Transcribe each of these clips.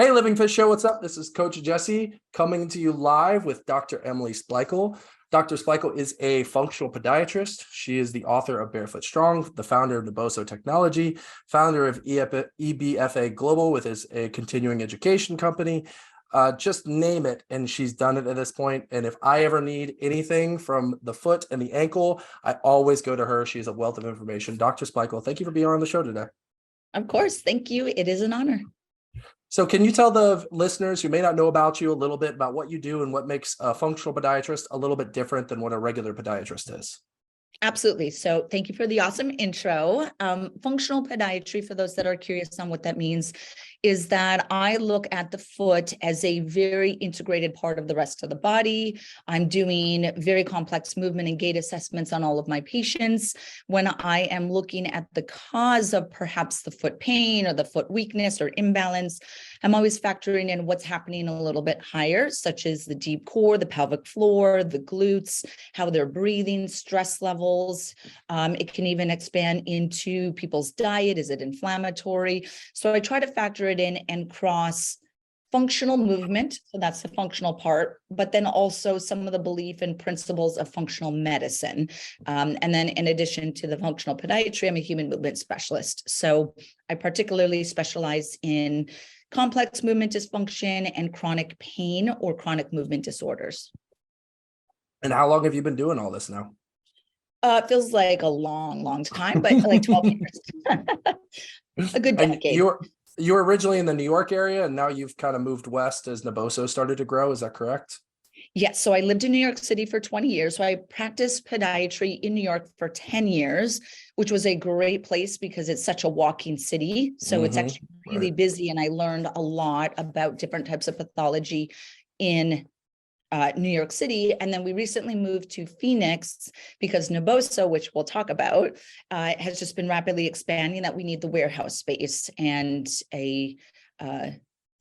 Hey, Living.Fit show, what's up? This is Coach Jesse coming to you live with Dr. Emily Splichal. Dr. Splichal is a functional podiatrist. She is the author of Barefoot Strong, the founder of Naboso Technology, founder of EBFA Global, which is a continuing education company. Just name it, and she's done it at this point. And if I ever need anything from the foot and the ankle, I always go to her. She's a wealth of information. Dr. Splichal, thank you for being on the show today. Of course. Thank you. It is an honor. So can you tell the listeners who may not know about you a little bit about what you do and what makes a functional podiatrist a little bit different than what a regular podiatrist is? Absolutely. So thank you for the awesome intro. Functional podiatry, for those that are curious on what that means, is that I look at the foot as a very integrated part of the rest of the body. I'm doing very complex movement and gait assessments on all of my patients. When I am looking at the cause of perhaps the foot pain or the foot weakness or imbalance, I'm always factoring in what's happening a little bit higher, such as the deep core, the pelvic floor, the glutes, how they're breathing, stress levels. It can even expand into people's diet. Is it inflammatory? So I try to factor it in and cross functional movement. So that's the functional part, but then also some of the belief and principles of functional medicine. And then in addition to the functional podiatry, I'm a human movement specialist. So I particularly specialize in complex movement dysfunction and chronic pain or chronic movement disorders. And how long have you been doing all this now? It feels like a long time, but like 12 years. A good decade. You were originally in the New York area, and now you've kind of moved west as Naboso started to grow. Is that correct? Yes. So I lived in New York City for 20 years. So I practiced podiatry in New York for 10 years, which was a great place because it's such a walking city. So it's actually really busy. And I learned a lot about different types of pathology in New York City. And then we recently moved to Phoenix because Naboso, which we'll talk about, has just been rapidly expanding, that we need the warehouse space and a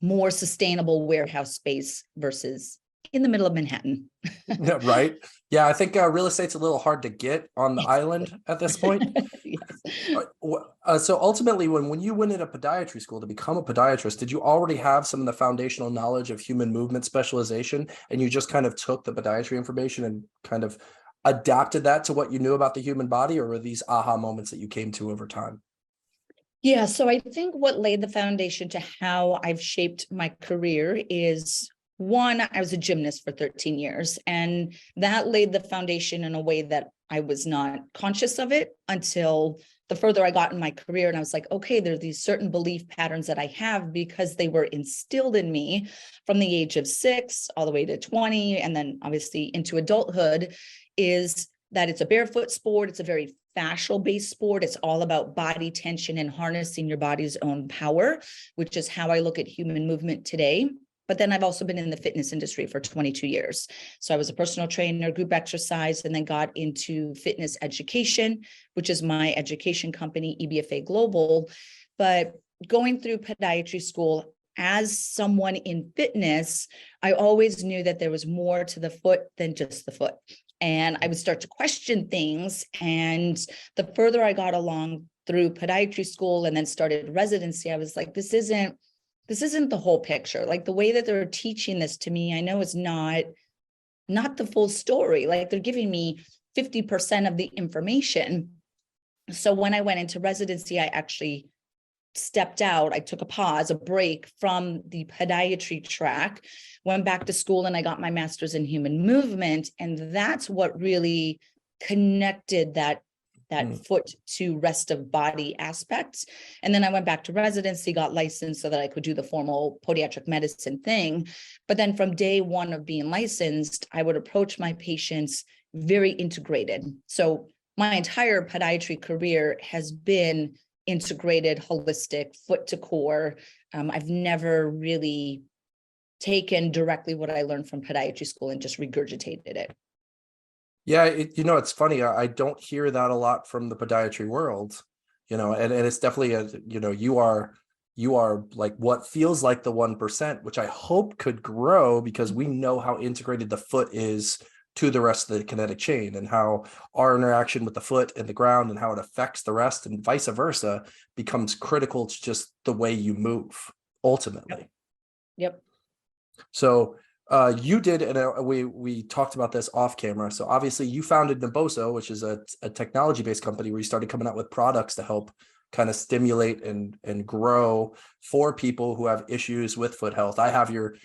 more sustainable warehouse space versus in the middle of Manhattan. Yeah, right. Yeah, I think real estate's a little hard to get on the island at this point. Yes. So ultimately, when you went into podiatry school to become a podiatrist, did you already have some of the foundational knowledge of human movement specialization, and you just kind of took the podiatry information and kind of adapted that to what you knew about the human body, or were these aha moments that you came to over time? Yeah, so I think what laid the foundation to how I've shaped my career is, one, I was a gymnast for 13 years, and that laid the foundation in a way that I was not conscious of it until the further I got in my career. And I was like, okay, there are these certain belief patterns that I have because they were instilled in me from the age of 6 all the way to 20. And then obviously into adulthood, is that it's a barefoot sport. It's a very fascial based sport. It's all about body tension and harnessing your body's own power, which is how I look at human movement today. But then I've also been in the fitness industry for 22 years. So I was a personal trainer, group exercise, and then got into fitness education, which is my education company, EBFA Global. But going through podiatry school as someone in fitness, I always knew that there was more to the foot than just the foot. And I would start to question things. And the further I got along through podiatry school and then started residency, I was like, this isn't the whole picture. Like the way that they're teaching this to me, I know is not the full story. Like they're giving me 50% of the information. So when I went into residency, I actually stepped out. I took a break from the podiatry track, went back to school, and I got my master's in human movement. And that's what really connected that foot to rest of body aspects. And then I went back to residency, got licensed so that I could do the formal podiatric medicine thing. But then from day one of being licensed, I would approach my patients very integrated. So my entire podiatry career has been integrated, holistic, foot to core. I've never really taken directly what I learned from podiatry school and just regurgitated it. Yeah, it's funny. I don't hear that a lot from the podiatry world, and it's definitely you are like what feels like the 1%, which I hope could grow because we know how integrated the foot is to the rest of the kinetic chain and how our interaction with the foot and the ground and how it affects the rest and vice versa becomes critical to just the way you move ultimately. Yep. So you did, and we talked about this off camera. So obviously you founded Naboso, which is a technology-based company where you started coming out with products to help kind of stimulate and grow for people who have issues with foot health. I have your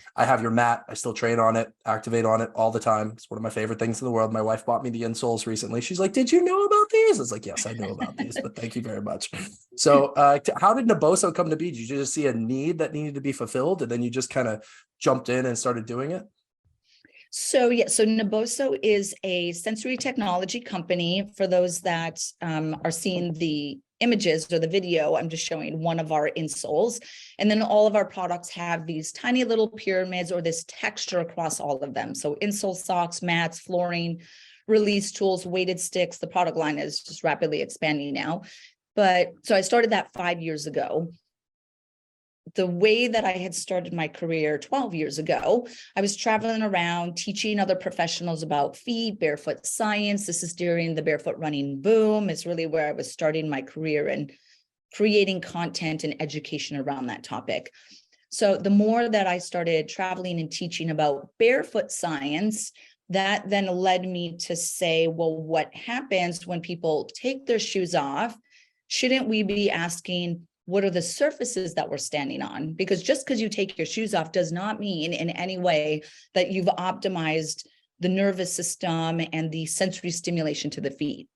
mat. I still train on it, activate on it all the time. It's one of my favorite things in the world. My wife bought me the insoles recently. She's like, "Did you know about these?" I was like, "Yes, I know about these, but thank you very much." So how did Naboso come to be? Did you just see a need that needed to be fulfilled, and then you just kind of jumped in and started doing it? So Naboso is a sensory technology company. For those that are seeing the images or the video, I'm just showing one of our insoles. And then all of our products have these tiny little pyramids or this texture across all of them. So insole socks, mats, flooring, release tools, weighted sticks. The product line is just rapidly expanding now. But so I started that 5 years ago. The way that I had started my career 12 years ago, I was traveling around teaching other professionals about feet, barefoot science. This is during the barefoot running boom. It's really where I was starting my career and creating content and education around that topic. So the more that I started traveling and teaching about barefoot science, that then led me to say, well, what happens when people take their shoes off? Shouldn't we be asking, what are the surfaces that we're standing on? Because just because you take your shoes off does not mean in any way that you've optimized the nervous system and the sensory stimulation to the feet.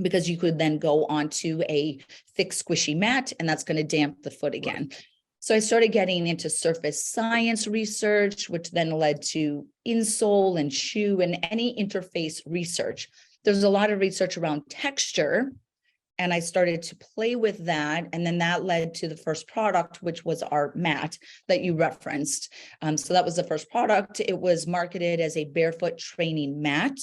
Because you could then go onto a thick, squishy mat, and that's going to damp the foot again. Right. So I started getting into surface science research, which then led to insole and shoe and any interface research. There's a lot of research around texture, and I started to play with that. And then that led to the first product, which was our mat that you referenced. So that was the first product. It was marketed as a barefoot training mat.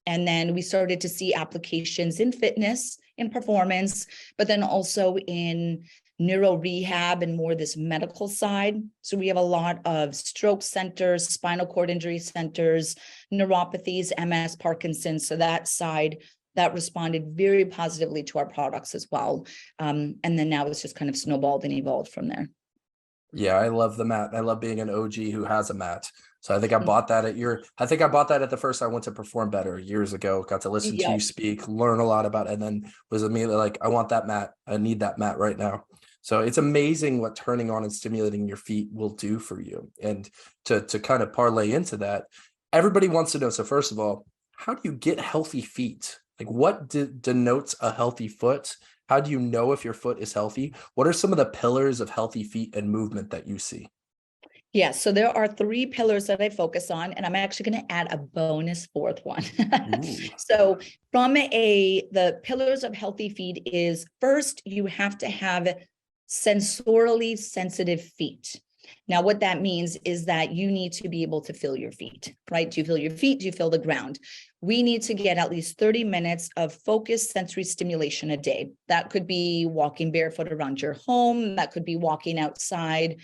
And then we started to see applications in fitness, in performance, but then also in neuro rehab and more this medical side. So we have a lot of stroke centers, spinal cord injury centers, neuropathies, MS, Parkinson's. So that side that responded very positively to our products as well. And then now it's just kind of snowballed and evolved from there. Yeah, I love the mat. I love being an OG who has a mat. So I think I bought that at the first I went to Perform Better years ago, got to listen to you speak, learn a lot about it, and then was immediately like, I want that mat. I need that mat right now. So it's amazing what turning on and stimulating your feet will do for you. And to kind of parlay into that, everybody wants to know. So first of all, how do you get healthy feet? Like what denotes a healthy foot? How do you know if your foot is healthy? What are some of the pillars of healthy feet and movement that you see? Yeah, so there are 3 pillars that I focus on, and I'm actually going to add a bonus 4th one. So the pillars of healthy feet is, first, you have to have sensorily sensitive feet. Now, what that means is that you need to be able to feel your feet, right? Do you feel your feet? Do you feel the ground? We need to get at least 30 minutes of focused sensory stimulation a day. That could be walking barefoot around your home. That could be walking outside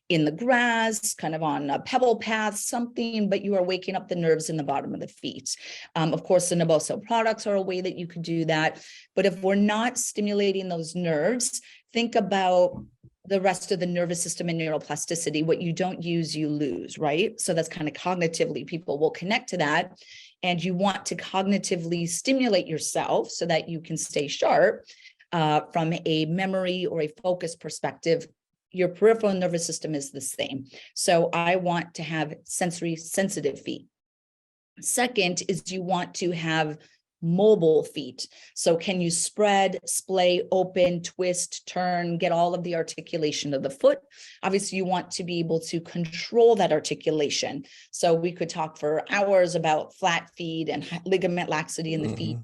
in the grass, kind of on a pebble path, something, but you are waking up the nerves in the bottom of the feet. Of course, the Naboso products are a way that you could do that. But if we're not stimulating those nerves, think about the rest of the nervous system and neuroplasticity. What you don't use, you lose, right? So that's kind of cognitively, people will connect to that. And you want to cognitively stimulate yourself so that you can stay sharp from a memory or a focus perspective. Your peripheral nervous system is the same. So I want to have sensory sensitive feet. Second is you want to have mobile feet. So can you spread, splay, open, twist, turn, get all of the articulation of the foot? Obviously, you want to be able to control that articulation. So we could talk for hours about flat feet and ligament laxity in the feet.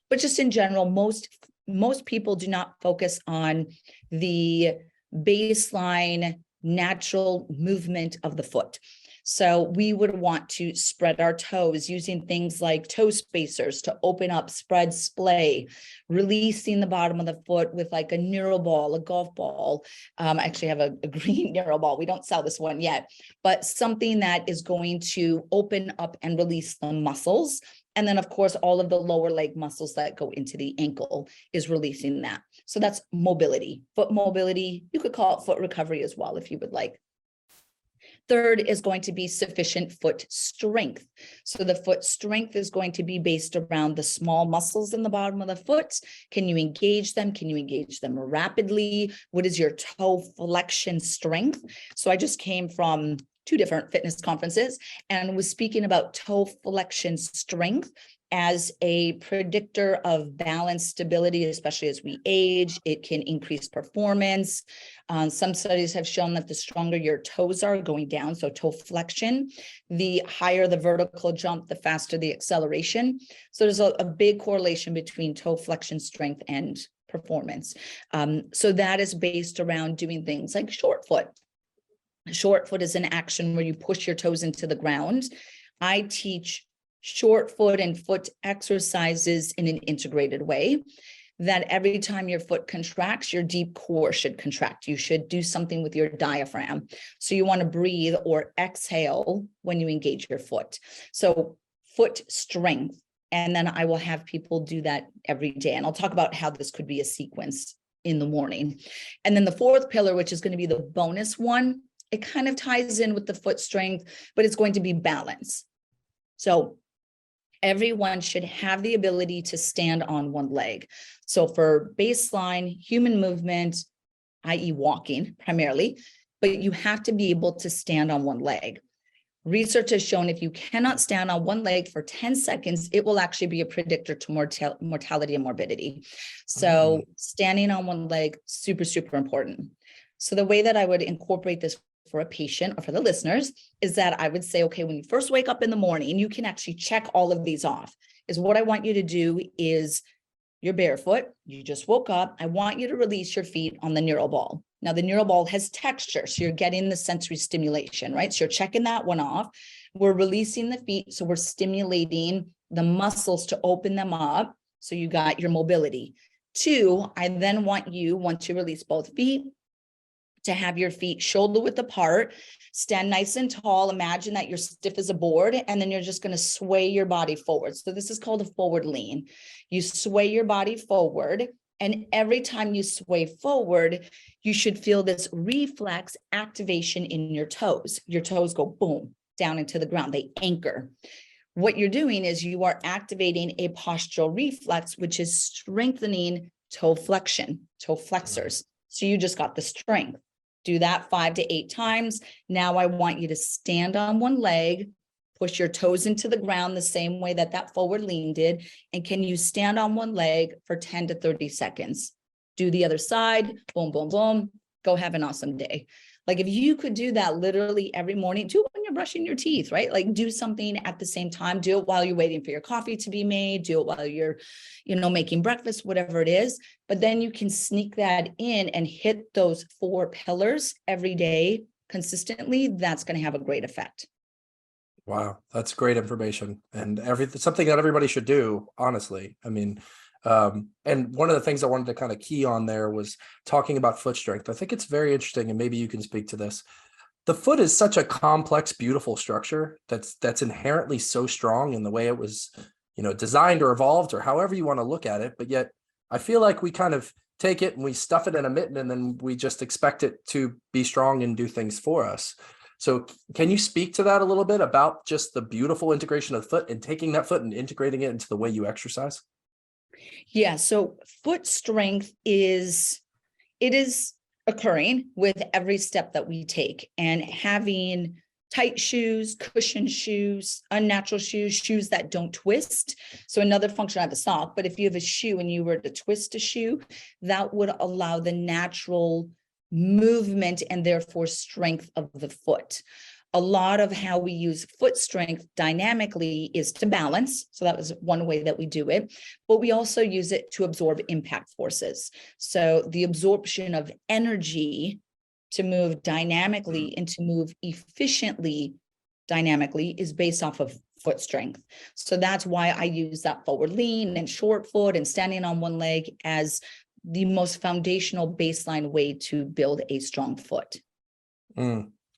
But just in general, most people do not focus on the baseline natural movement of the foot. So we would want to spread our toes using things like toe spacers to open up, spread, splay, releasing the bottom of the foot with like a neuro ball, a golf ball. I actually have a green neuro ball. We don't sell this one yet, but something that is going to open up and release the muscles. And then, of course, all of the lower leg muscles that go into the ankle is releasing that. So that's mobility, foot mobility. You could call it foot recovery as well, if you would like. Third is going to be sufficient foot strength. So the foot strength is going to be based around the small muscles in the bottom of the foot. Can you engage them? Can you engage them rapidly? What is your toe flexion strength? So I just came from 2 different fitness conferences and was speaking about toe flexion strength as a predictor of balance stability, especially as we age. It can increase performance. Some studies have shown that the stronger your toes are going down, so toe flexion, the higher the vertical jump, the faster the acceleration. So there's a big correlation between toe flexion strength and performance. So that is based around doing things like short foot. Short foot is an action where you push your toes into the ground. I teach short foot and foot exercises in an integrated way, that every time your foot contracts, your deep core should contract. You should do something with your diaphragm. So you want to breathe or exhale when you engage your foot. So foot strength. And then I will have people do that every day. And I'll talk about how this could be a sequence in the morning. And then the 4th pillar, which is going to be the bonus one, it kind of ties in with the foot strength, but it's going to be balance. So everyone should have the ability to stand on one leg. So for baseline human movement, i.e. walking primarily, but you have to be able to stand on one leg. Research has shown if you cannot stand on one leg for 10 seconds, it will actually be a predictor to mortality and morbidity. So standing on one leg, super, super important. So the way that I would incorporate this for a patient or for the listeners is that I would say, okay, when you first wake up in the morning, you can actually check all of these off. Is what I want you to do is you're barefoot, you just woke up. I want you to release your feet on the neural ball. Now the neural ball has texture, so you're getting the sensory stimulation, right? So you're checking that one off. We're releasing the feet, so we're stimulating the muscles to open them up. So you got your mobility. 2, I then want you, once you release both feet, to have your feet shoulder width apart, stand nice and tall. Imagine that you're stiff as a board, and then you're just going to sway your body forward. So this is called a forward lean. You sway your body forward, and every time you sway forward, you should feel this reflex activation in your toes. Your toes go boom, down into the ground. They anchor. What you're doing is you are activating a postural reflex, which is strengthening toe flexion, toe flexors. So you just got the strength. Do that 5 to 8 times. Now I want you to stand on one leg, push your toes into the ground the same way that that forward lean did. And can you stand on one leg for 10 to 30 seconds? Do the other side, boom, boom, boom. Go have an awesome day. Like if you could do that literally every morning, do it when you're brushing your teeth, right? Like do something at the same time, do it while you're waiting for your coffee to be made, do it while you're, making breakfast, whatever it is. But then you can sneak that in and hit those 4 pillars every day consistently. That's going to have a great effect. Wow, that's great information, and something that everybody should do, honestly. I mean, and one of the things I wanted to kind of key on there was talking about foot strength. I think it's very interesting, and maybe you can speak to this. The foot is such a complex, beautiful structure that's inherently so strong in the way it was, designed or evolved, or however you want to look at it. But yet I feel like we kind of take it and we stuff it in a mitten, and then we just expect it to be strong and do things for us. So can you speak to that a little bit about just the beautiful integration of the foot and taking that foot and integrating it into the way you exercise? Yeah. So foot strength is occurring with every step that we take, and having tight shoes, cushioned shoes, unnatural shoes, shoes that don't twist. So another function, I have a sock, but if you have a shoe and you were to twist a shoe, that would allow the natural movement and therefore strength of the foot. A lot of how we use foot strength dynamically is to balance. So that was one way that we do it, but we also use it to absorb impact forces. So the absorption of energy to move dynamically and to move efficiently dynamically is based off of foot strength. So that's why I use that forward lean and short foot and standing on one leg as the most foundational baseline way to build a strong foot.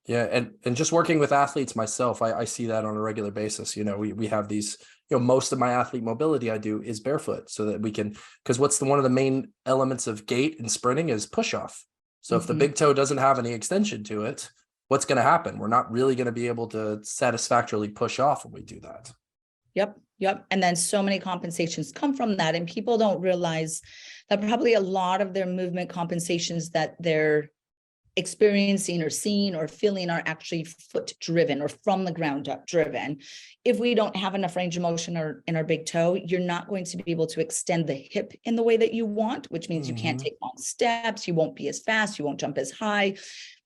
Yeah. And just working with athletes myself, I see that on a regular basis. We have these, most of my athlete mobility I do is barefoot, so that we can, because one of the main elements of gait and sprinting is push off. So if the big toe doesn't have any extension to it, what's going to happen? We're not really going to be able to satisfactorily push off when we do that. Yep. And then so many compensations come from that. And people don't realize that probably a lot of their movement compensations that they're experiencing or seeing or feeling are actually foot driven or from the ground up driven. If we don't have enough range of motion or in our big toe, you're not going to be able to extend the hip in the way that you want, which means you can't take long steps, you won't be as fast, you won't jump as high.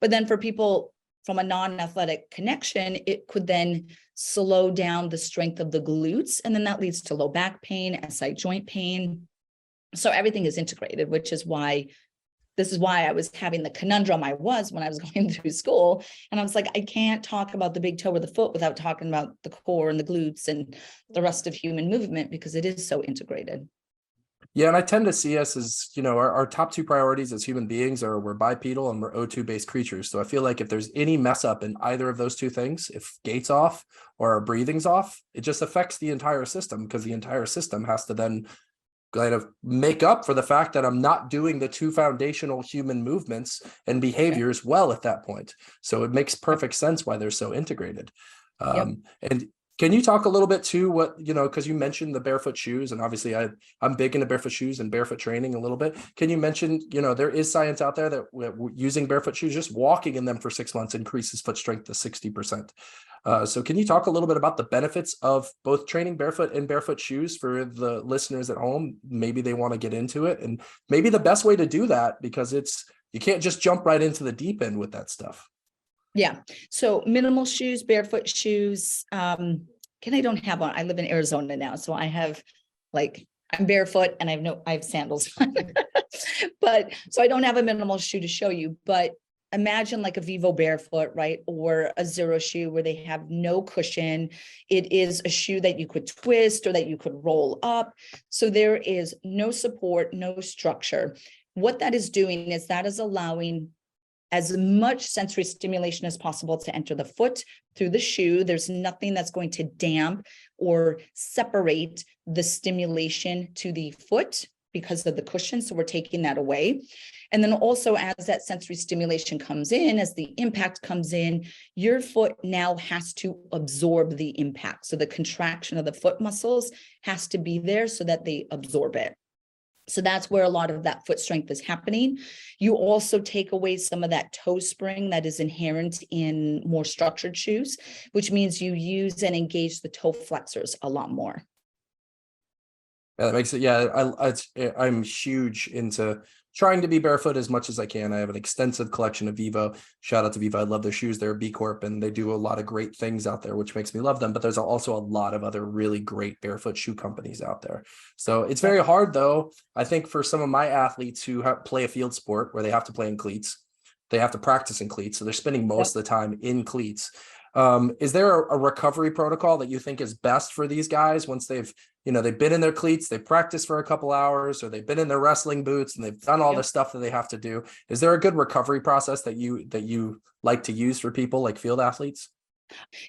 But then for people from a non-athletic connection, it could then slow down the strength of the glutes, and then that leads to low back pain, SI joint pain. So everything is integrated, which is why this is why I was having the conundrum I was when I was going through school. And I was like, I can't talk about the big toe or the foot without talking about the core and the glutes and the rest of human movement, because it is so integrated. Yeah, and I tend to see us as, our top two priorities as human beings are we're bipedal and we're O2 based creatures. So I feel like if there's any mess up in either of those two things, if gait's off or our breathing's off, it just affects the entire system, because the entire system has to then kind of make up for the fact that I'm not doing the two foundational human movements and behaviors well at that point. So it makes perfect sense why they're so integrated. And can you talk a little bit too, what, because you mentioned the barefoot shoes, and obviously I'm big into barefoot shoes and barefoot training a little bit. Can you mention, there is science out there that using barefoot shoes, just walking in them for 6 months increases foot strength to 60%. So can you talk a little bit about the benefits of both training barefoot and barefoot shoes for the listeners at home? Maybe they want to get into it, and maybe the best way to do that, because you can't just jump right into the deep end with that stuff. Yeah. So minimal shoes, barefoot shoes. I don't have one. I live in Arizona now. So I have I'm barefoot and I have sandals on. But so I don't have a minimal shoe to show you, but imagine like a Vivo Barefoot, right? Or a Zero shoe where they have no cushion. It is a shoe that you could twist or that you could roll up. So there is no support, no structure. What that is doing is that is allowing as much sensory stimulation as possible to enter the foot through the shoe. There's nothing that's going to damp or separate the stimulation to the foot because of the cushion. So we're taking that away. And then also as that sensory stimulation comes in, as the impact comes in, your foot now has to absorb the impact. So the contraction of the foot muscles has to be there so that they absorb it. So that's where a lot of that foot strength is happening. You also take away some of that toe spring that is inherent in more structured shoes, which means you use and engage the toe flexors a lot more. Yeah, that makes it. Yeah, I'm huge into trying to be barefoot as much as I can. I have an extensive collection of Vivo. Shout out to Vivo. I love their shoes. They're a B Corp and they do a lot of great things out there, which makes me love them. But there's also a lot of other really great barefoot shoe companies out there. So it's very hard, though, I think, for some of my athletes who play a field sport where they have to play in cleats. They have to practice in cleats. So they're spending most of the time in cleats. Is there a recovery protocol that you think is best for these guys once they've been in their cleats, they've practiced for a couple hours, or they've been in their wrestling boots and they've done all the stuff that they have to do? Is there a good recovery process that you like to use for people like field athletes?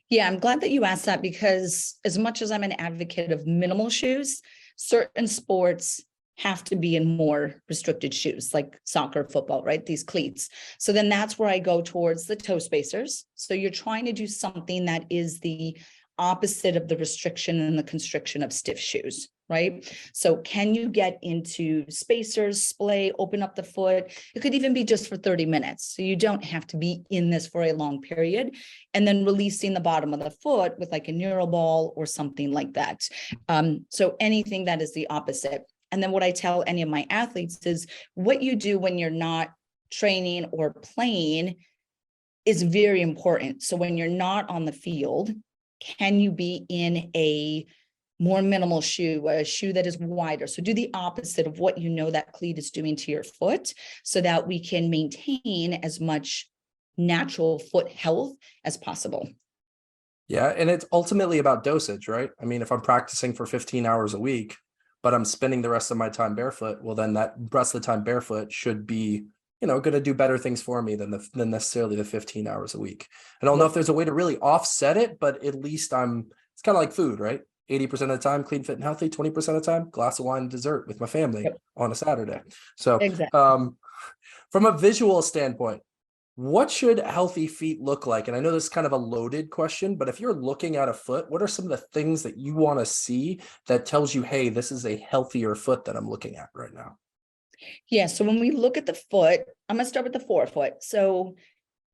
Yeah, I'm glad that you asked that, because as much as I'm an advocate of minimal shoes, certain sports have to be in more restricted shoes, like soccer, football, right? These cleats. So then that's where I go towards the toe spacers. So you're trying to do something that is the opposite of the restriction and the constriction of stiff shoes, right? So can you get into spacers, splay, open up the foot? It could even be just for 30 minutes. So you don't have to be in this for a long period, and then releasing the bottom of the foot with like a neural ball or something like that. So anything that is the opposite. And then what I tell any of my athletes is what you do when you're not training or playing is very important. So when you're not on the field, can you be in a more minimal shoe, a shoe that is wider? So do the opposite of what you know that cleat is doing to your foot, so that we can maintain as much natural foot health as possible. Yeah, and it's ultimately about dosage, right? I mean, if I'm practicing for 15 hours a week, but I'm spending the rest of my time barefoot, well, then that rest of the time barefoot should be, going to do better things for me than necessarily the 15 hours a week. I don't know if there's a way to really offset it, but at least it's kind of like food, right? 80% of the time, clean, fit, and healthy. 20% of the time, glass of wine and dessert with my family on a Saturday. So Exactly. from a visual standpoint, What should healthy feet look like? And I know this is kind of a loaded question, but if you're looking at a foot, what are some of the things that you want to see that tells you, hey, this is a healthier foot that I'm looking at right now? Yeah, so when we look at the foot, I'm gonna start with the forefoot. So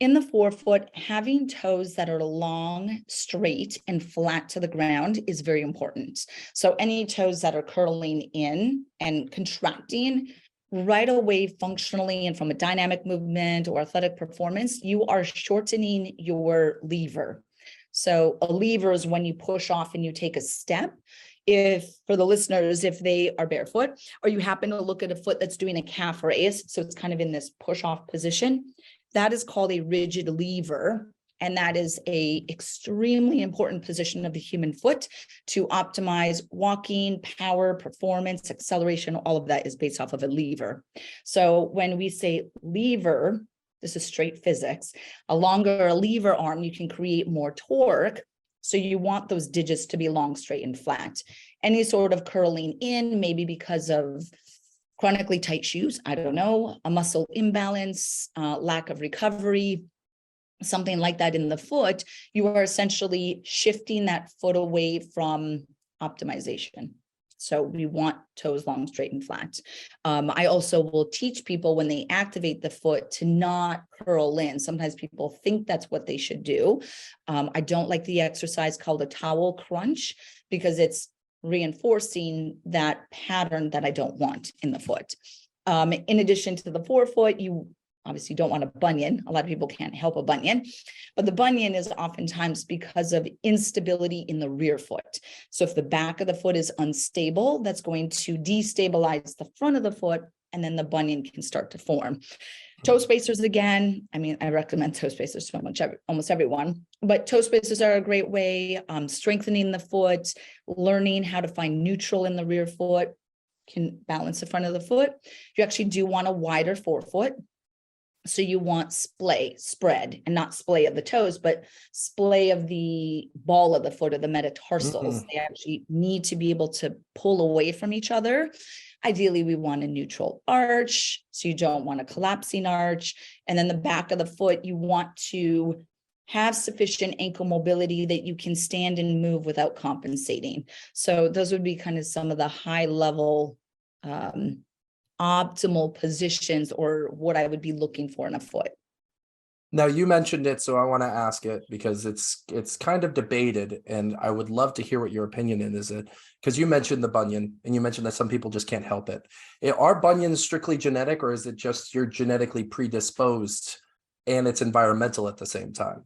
in the forefoot, having toes that are long, straight, and flat to the ground is very important. So any toes that are curling in and contracting right away, functionally and from a dynamic movement or athletic performance, you are shortening your lever. So a lever is when you push off and you take a step. If for the listeners, if they are barefoot, or you happen to look at a foot that's doing a calf raise, so it's kind of in this push off position, that is called a rigid lever. And that is a extremely important position of the human foot to optimize walking, power, performance, acceleration. All of that is based off of a lever. So when we say lever, this is straight physics, a longer lever arm, you can create more torque. So you want those digits to be long, straight, and flat. Any sort of curling in, maybe because of chronically tight shoes, I don't know, a muscle imbalance, lack of recovery, something like that in the foot, you are essentially shifting that foot away from optimization. So we want toes long, straight, and flat. I also will teach people when they activate the foot to not curl in. Sometimes people think that's what they should do. I don't like the exercise called a towel crunch because it's reinforcing that pattern that I don't want in the foot. In addition to the forefoot, you obviously don't want a bunion. A lot of people can't help a bunion, but the bunion is oftentimes because of instability in the rear foot. So if the back of the foot is unstable, that's going to destabilize the front of the foot, and then the bunion can start to form. Toe spacers, again, I mean, I recommend toe spacers to almost everyone, but toe spacers are a great way, strengthening the foot, learning how to find neutral in the rear foot, can balance the front of the foot. You actually do want a wider forefoot. So you want spread, and not splay of the toes, but splay of the ball of the foot or the metatarsals. They actually need to be able to pull away from each other. Ideally, we want a neutral arch, so you don't want a collapsing arch. And then the back of the foot, you want to have sufficient ankle mobility that you can stand and move without compensating. So those would be kind of some of the high level optimal positions, or what I would be looking for in a foot. Now you mentioned it, so I want to ask it because it's kind of debated, and I would love to hear what your opinion is. It because you mentioned the bunion, and you mentioned that some people just can't help it. Are bunions strictly genetic, or is it just you're genetically predisposed and it's environmental at the same time?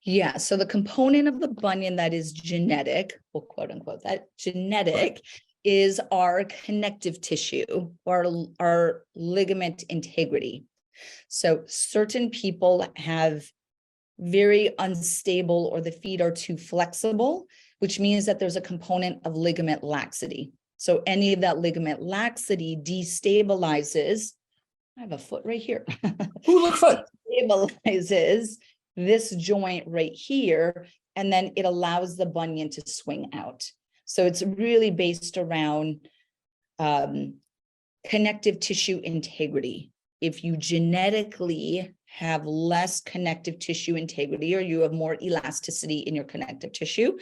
Yeah, so the component of the bunion that is genetic, well, quote unquote, that genetic is our connective tissue, or our ligament integrity. So certain people have very unstable, or the feet are too flexible, which means that there's a component of ligament laxity. So any of that ligament laxity destabilizes, I have a foot right here. Ooh, look, foot. Stabilizes this joint right here, and then it allows the bunion to swing out. So it's really based around connective tissue integrity. If you genetically have less connective tissue integrity, or you have more elasticity in your connective tissue,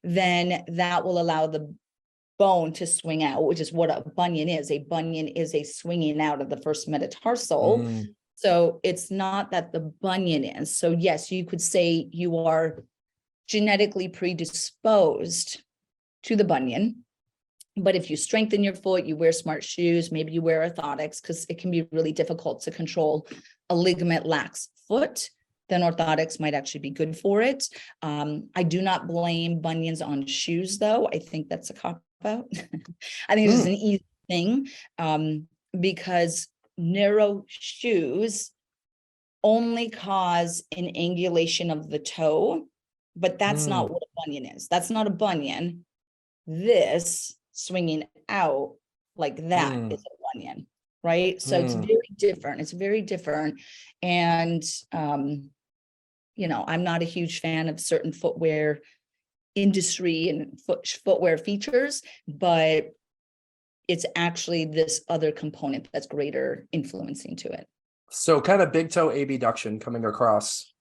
then that will allow the bone to swing out, which is what a bunion is. A bunion is a swinging out of the first metatarsal. So it's not that the bunion is. So yes, you could say you are genetically predisposed to the bunion. But if you strengthen your foot, you wear smart shoes, maybe you wear orthotics, because it can be really difficult to control a ligament lax foot, then orthotics might actually be good for it. I do not blame bunions on shoes, though. I think that's a cop-out. I think it's just an easy thing, because narrow shoes only cause an angulation of the toe, but that's not what a bunion is. That's not a bunion. This swinging out like that is a bunion, right? So it's very different. It's very different. And, you know, I'm not a huge fan of certain footwear industry and footwear features, but it's actually this other component that's greater influencing to it. So kind of big toe abduction coming across,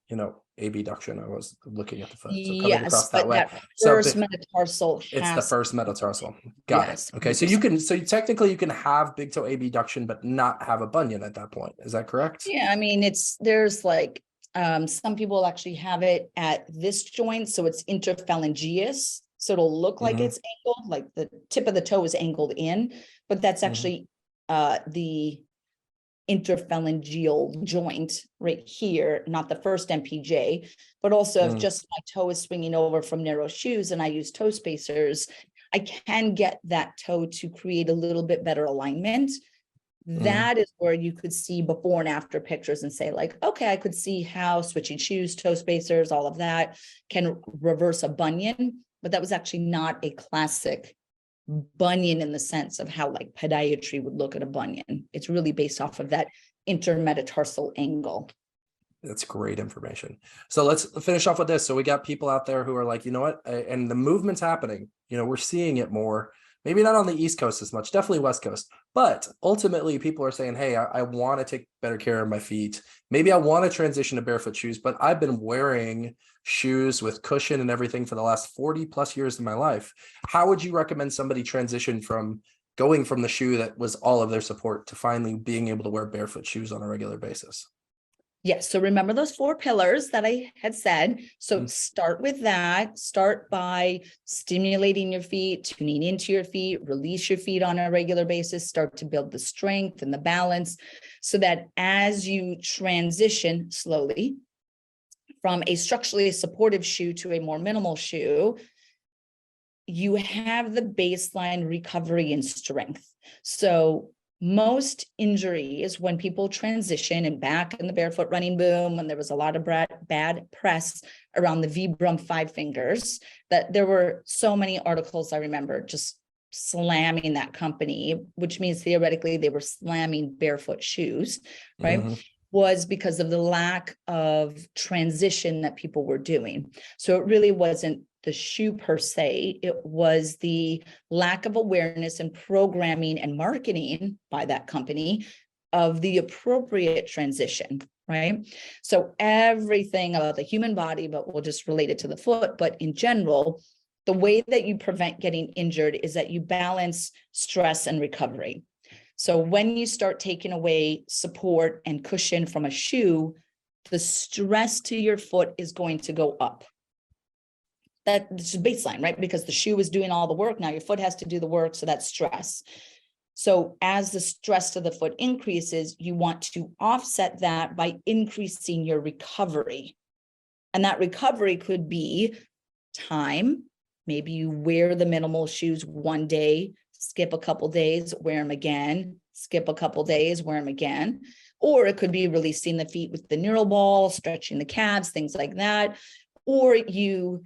abduction. I was looking at the foot. So coming Yes, across that but way. that So first metatarsal it's the has, first metatarsal. Got it. yes, Okay. So 100%. technically you can have big toe abduction, but not have a bunion at that point. Is that correct? Yeah, I mean, there's like, some people actually have it at this joint, so it's interphalangeus. So it'll look like Mhm. it's angled, like the tip of the toe is angled in, but that's Mhm. actually the interphalangeal joint right here, not the first MPJ, but also if Mm. just my toe is swinging over from narrow shoes and I use toe spacers, I can get that toe to create a little bit better alignment. That is where you could see before and after pictures and say like, okay, I could see how switching shoes, toe spacers, all of that can reverse a bunion, but that was actually not a classic bunion in the sense of how like podiatry would look at a bunion. It's really based off of that intermetatarsal angle. That's great information. So let's finish off with this. So we got people out there who are like, you know what? And the movement's happening. We're seeing it more. Maybe not on the East Coast as much, definitely West Coast. But ultimately, people are saying, hey, I want to take better care of my feet. Maybe I want to transition to barefoot shoes, but I've been wearing shoes with cushion and everything for the last 40 plus years of my life. How would you recommend somebody transition from going from the shoe that was all of their support to finally being able to wear barefoot shoes on a regular basis? Yes. So remember those 4 pillars that I had said. So start with that. Start by stimulating your feet, tuning into your feet, release your feet on a regular basis, start to build the strength and the balance so that as you transition slowly from a structurally supportive shoe to a more minimal shoe, you have the baseline recovery and strength. So most injuries when people transition, and back in the barefoot running boom, when there was a lot of bad press around the Vibram 5 fingers, that there were so many articles I remember just slamming that company, which means theoretically they were slamming barefoot shoes, right? Mm-hmm. Was because of the lack of transition that people were doing. So it really wasn't the shoe per se, it was the lack of awareness and programming and marketing by that company of the appropriate transition, right? So everything about the human body, but we'll just relate it to the foot, but in general, the way that you prevent getting injured is that you balance stress and recovery. So when you start taking away support and cushion from a shoe, the stress to your foot is going to go up. That's baseline, right? Because the shoe is doing all the work. Now your foot has to do the work. So that's stress. So as the stress to the foot increases, you want to offset that by increasing your recovery. And that recovery could be time. Maybe you wear the minimal shoes one day, skip a couple days, wear them again, skip a couple days, wear them again. Or it could be releasing the feet with the neural ball, stretching the calves, things like that. Or you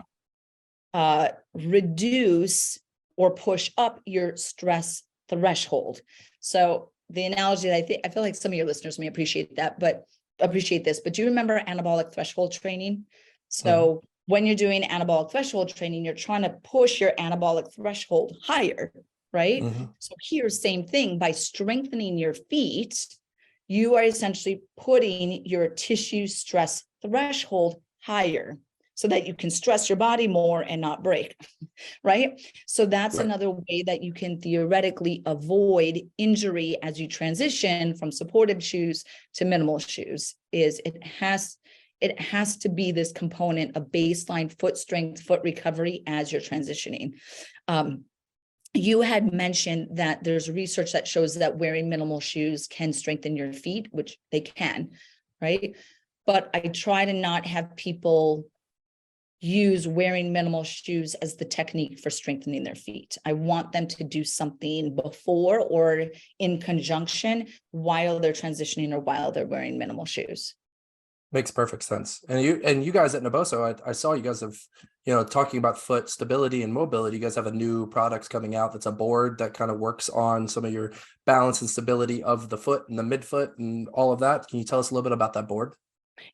reduce or push up your stress threshold. So the analogy that I feel like some of your listeners may appreciate this, but do you remember anabolic threshold training? So when you're doing anabolic threshold training, you're trying to push your anabolic threshold higher, right? So here, same thing, by strengthening your feet, you are essentially putting your tissue stress threshold higher so that you can stress your body more and not break, right? So that's another way that you can theoretically avoid injury as you transition from supportive shoes to minimal shoes. Is it has to be this component of baseline foot strength, foot recovery as you're transitioning. You had mentioned that there's research that shows that wearing minimal shoes can strengthen your feet, which they can, right? But I try to not have people use wearing minimal shoes as the technique for strengthening their feet. I want them to do something before or in conjunction while they're transitioning or while they're wearing minimal shoes. Makes perfect sense. And you guys at Naboso, I saw you guys have, talking about foot stability and mobility. You guys have a new product coming out that's a board that kind of works on some of your balance and stability of the foot and the midfoot and all of that. Can you tell us a little bit about that board?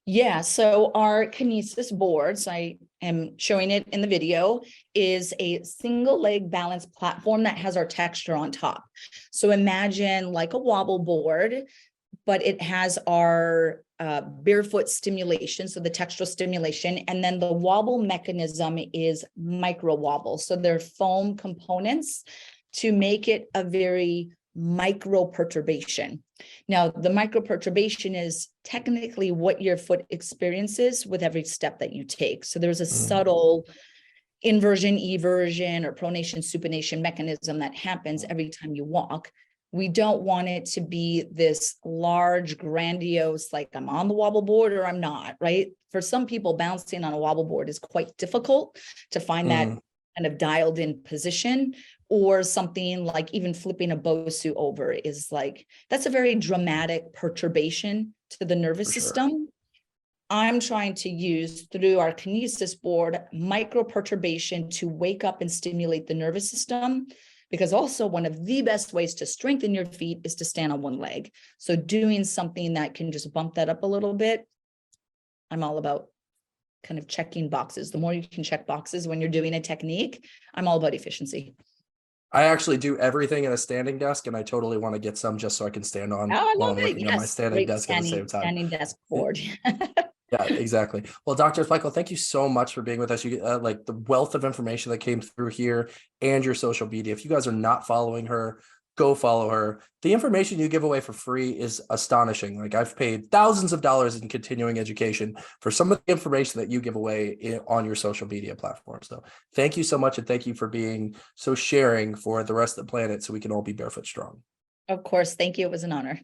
Yeah, so our kinesis board, so I am showing it in the video, is a single leg balance platform that has our texture on top. So imagine like a wobble board, but it has our barefoot stimulation, so the textural stimulation, and then the wobble mechanism is micro wobble. So they're foam components to make it a very micro perturbation. Now, the micro perturbation is technically what your foot experiences with every step that you take. So there's a subtle inversion, eversion, or pronation, supination mechanism that happens every time you walk. We don't want it to be this large, grandiose, like I'm on the wobble board or I'm not, right? For some people, bouncing on a wobble board is quite difficult to find that kind of dialed in position, or something like even flipping a Bosu over is like, that's a very dramatic perturbation to the nervous system. I'm trying to use, through our kinesis board, micro perturbation to wake up and stimulate the nervous system. Because also one of the best ways to strengthen your feet is to stand on one leg. So doing something that can just bump that up a little bit, I'm all about kind of checking boxes. The more you can check boxes when you're doing a technique, I'm all about efficiency. I actually do everything in a standing desk, and I totally want to get some just so I can stand on I while love I'm it. working on my standing desk at the same time. Standing desk board. Yeah, exactly. Well, Dr. Splichal, thank you so much for being with us. You like the wealth of information that came through here and your social media. If you guys are not following her, go follow her. The information you give away for free is astonishing. Like, I've paid thousands of dollars in continuing education for some of the information that you give away on your social media platform. So thank you so much. And thank you for being so sharing for the rest of the planet so we can all be barefoot strong. Of course. Thank you. It was an honor.